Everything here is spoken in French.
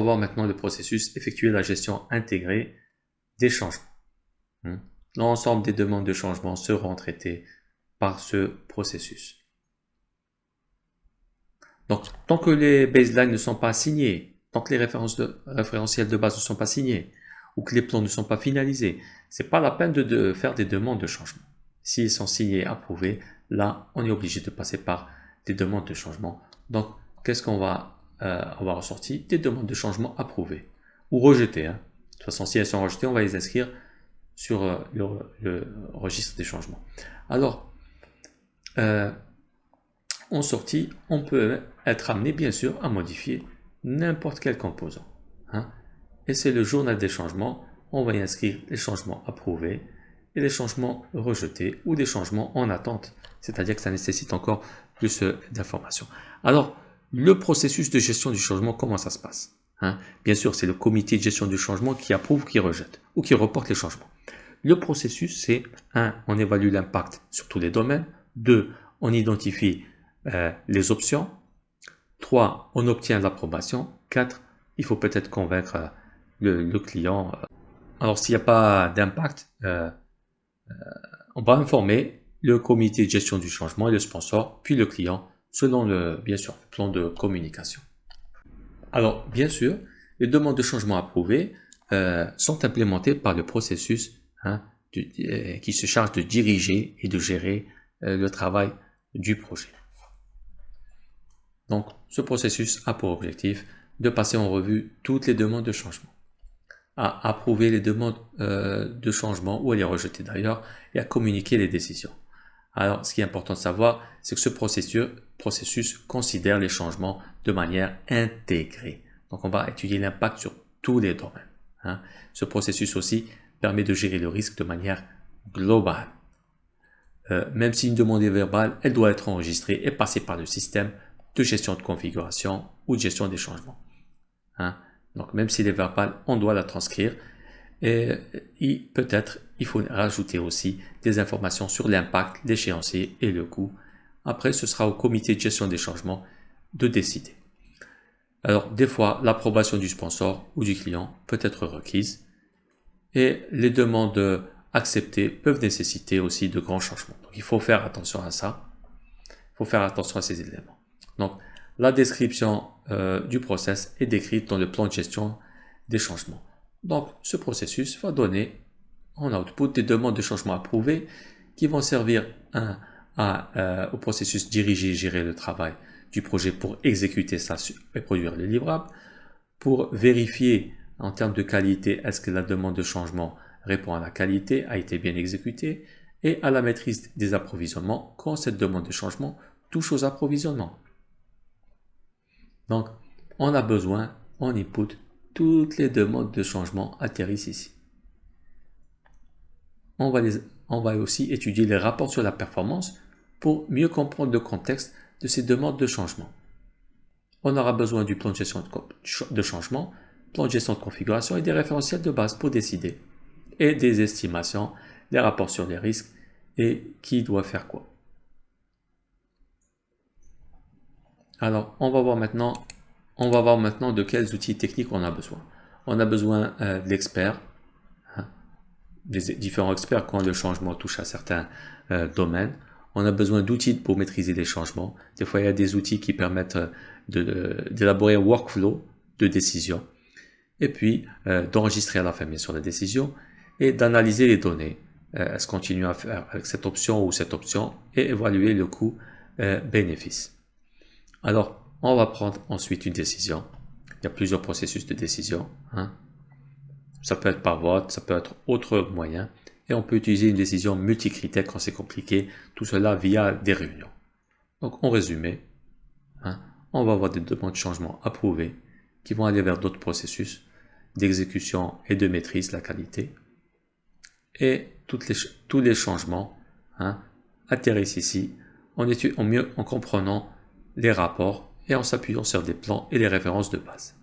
voir maintenant le processus effectuer la gestion intégrée des changements. L'ensemble des demandes de changement seront traitées par ce processus. Donc, tant que les baselines ne sont pas signés, tant que les référentiels de base ne sont pas signés, ou que les plans ne sont pas finalisés, c'est pas la peine de faire des demandes de changement. S'ils sont signés et approuvés, là, on est obligé de passer par des demandes de changement. Donc, qu'est-ce qu'on va avoir ressorti? Des demandes de changement approuvées ou rejetées. De toute façon, si elles sont rejetées, on va les inscrire sur le registre des changements. Alors, en sortie, on peut être amené, bien sûr, à modifier n'importe quel composant. Et c'est le journal des changements. On va y inscrire les changements approuvés et les changements rejetés ou des changements en attente. C'est-à-dire que ça nécessite encore plus d'informations. Alors, le processus de gestion du changement, comment ça se passe? Bien sûr, c'est le comité de gestion du changement qui approuve, qui rejette ou qui reporte les changements. Le processus, c'est 1. On évalue l'impact sur tous les domaines. 2. On identifie les options. 3. On obtient l'approbation. 4. Il faut peut-être convaincre le client. Alors, s'il n'y a pas d'impact, on va informer le comité de gestion du changement et le sponsor, puis le client, selon bien sûr, le plan de communication. Alors, bien sûr, les demandes de changement approuvées sont implémentées par le processus qui se charge de diriger et de gérer le travail du projet. Donc, ce processus a pour objectif de passer en revue toutes les demandes de changement, à approuver les demandes de changement ou à les rejeter d'ailleurs et à communiquer les décisions. Alors, ce qui est important de savoir, c'est que ce processus considère les changements de manière intégrée. Donc, on va étudier l'impact sur tous les domaines. Ce processus aussi permet de gérer le risque de manière globale. Même si une demande est verbale, elle doit être enregistrée et passer par le système de gestion de configuration ou de gestion des changements. Donc, même s'il est verbal, on doit la transcrire. Et peut-être, il faut rajouter aussi des informations sur l'impact, l'échéancier et le coût. Après, ce sera au comité de gestion des changements de décider. Alors, des fois, l'approbation du sponsor ou du client peut être requise. Et les demandes acceptées peuvent nécessiter aussi de grands changements. Donc, il faut faire attention à ça. Il faut faire attention à ces éléments. Donc, la description du process est décrite dans le plan de gestion des changements. Donc, ce processus va donner en output des demandes de changement approuvées qui vont servir au processus diriger et gérer le travail du projet pour exécuter ça et produire le livrable, pour vérifier en termes de qualité est-ce que la demande de changement répond à la qualité, a été bien exécutée, et à la maîtrise des approvisionnements quand cette demande de changement touche aux approvisionnements. Donc, on a besoin, en input, toutes les demandes de changement atterrissent ici. On va aussi étudier les rapports sur la performance pour mieux comprendre le contexte de ces demandes de changement. On aura besoin du plan de gestion de changement, plan de gestion de configuration et des référentiels de base pour décider, et des estimations, des rapports sur les risques et qui doit faire quoi. Alors, on va voir maintenant de quels outils techniques on a besoin. On a besoin d'experts, des différents experts quand le changement touche à certains domaines. On a besoin d'outils pour maîtriser les changements. Des fois, il y a des outils qui permettent d'élaborer un workflow de décision. Et puis, d'enregistrer à la fin, bien sûr, la décision et d'analyser les données. Est-ce qu'on continue à faire avec cette option ou cette option et évaluer le coût-bénéfice. Alors, on va prendre ensuite une décision. Il y a plusieurs processus de décision. Ça peut être par vote, ça peut être autre moyen. Et on peut utiliser une décision multicritère quand c'est compliqué. Tout cela via des réunions. Donc, en résumé, on va avoir des demandes de changement approuvées qui vont aller vers d'autres processus d'exécution et de maîtrise de la qualité. Et tous les changements atterrissent ici en comprenant les rapports et en s'appuyant sur des plans et les références de base.